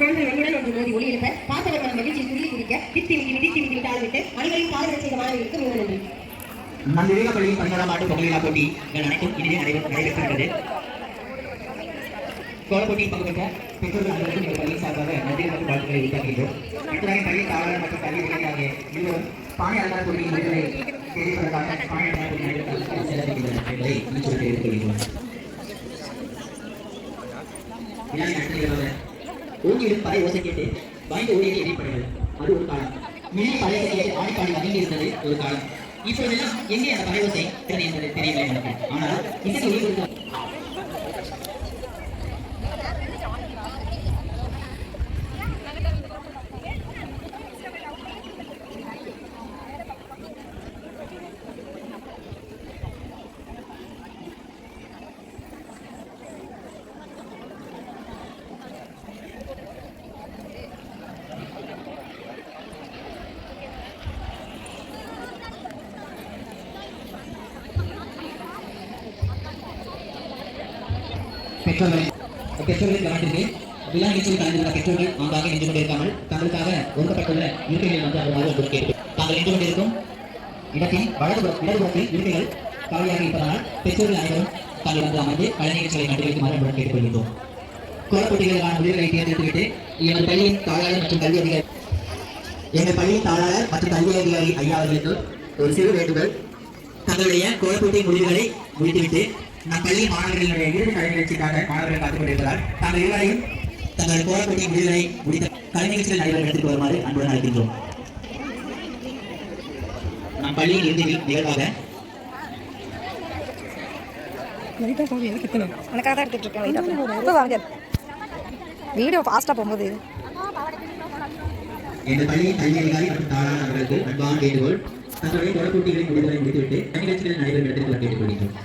குழந்தை ஒன்றுடன் ஒன்று மோதி ஒளி எழுப்ப பார்த்தவர்கள் மகிழ்ச்சியில் துள்ளி குதிக்க தித்தி மிதி தாழ்விட்டு அனைவரையும் பாடுபட செய்த மாணவர்களுக்கு மிக நன்றி. நம் விவேக பள்ளியின் 11ஆம் ஆண்டு பொங்கல் போட்டிகள் அனைத்தும் இனிதே நடைபெற்றது. கோலப்போட்டியில் பங்கு பெற்ற பெற்றோர்கள் அனைவருக்கும் எங்கள் பள்ளியின் சார்பாக நன்றி மற்றும் வாழ்த்துக்களை உருவாக்குகிறோம். அடுத்ததாக பள்ளி தாளர் மற்றும் கல்வி அதிகாரி ஆகிய இருவரும் பானை அலங்கார போட்டியின் முடிவுகளை தெரிவிப்பதற்காக பானை அலங்கார போட்டியில் செலவழிக்கின்றனர் என்பதை முன்னிட்டு தெரிவித்துக் கொள்கிறோம். ஓடியிடும் படை ஓசை கேட்டு பயந்து ஓடியது எதிர்ப்படுகிறது. அது ஒரு காலம். மினி பழைய கேட்டு ஆடிப்பாடி வங்கி இருந்தது ஒரு காலம். இப்பொழுதெல்லாம் எங்கே அந்த படை ஓசை என்பது தெரியவில்லை எனக்கு. ஆனால் இசை ஒளி கொடுத்த பெற்றோர்களின் கவனத்திற்கு விழா நிகழ்ச்சியில் கலந்துள்ள பெற்றோர்கள் ஆங்காக நின்று கொண்டிருக்காமல் தங்களுக்காக ஒதுக்கப்பட்டுள்ள இருக்கைகளில் வந்து அவர்கள் கேட்போம். தாங்கள் நின்று கொண்டிருக்கும் இடத்தில் இடதுபுறத்தில் இருக்கைகள் காலியாக இருப்பதனால் பெற்றோர்கள் அனைவரும் தாங்கள் வந்து அமர்ந்து கலை நிகழ்ச்சிகளை கண்டுபிடிக்குமாறு அவர்கள் கேட்டுக்கொள்கிறோம். கோலப்போட்டிகளுக்கான முடிவுகளை தேர்ந்தெடுத்துவிட்டு எங்கள் பள்ளியின் தாளாளர் மற்றும் கல்வி அதிகாரி ஐயா அவர்களுக்கு ஒரு சிறு வேண்டுகோள். தங்களுடைய கோலப்போட்டி முடிவுகளை முடித்துவிட்டு நம் பள்ளி மாணவர்களுடைய இறுதி கலை நிகழ்ச்சிக்காக மாணவர்கள் காத்துக் கொண்டிருக்கிறார். தாங்கள் இருவரையும் தங்கள் கோலப்போட்டி முடிவுகளை முடித்த கலை நிகழ்ச்சிகள் நடைபெற எடுத்துக் வருமாறு அன்புடன் அழைக்கின்றோம். நம் பள்ளியின் இறுதி நிகழ்வாக வீடியோ ஃபாஸ்டா போகும்போது எங்கள் பள்ளியின் கல்வி அதிகாரி மற்றும் தாளாளர் அவர்களுக்கு அன்பான வேண்டுகோள். தங்களுடைய கோலப்போட்டிகளின் முடிவுகளை முடித்துவிட்டு கலை நிகழ்ச்சிகள் நடைபெறும் இடத்திற்கு கேட்டுக்கொள்கிறோம்.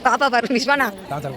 பாப்பா பாரு விஸ்வானா அவன்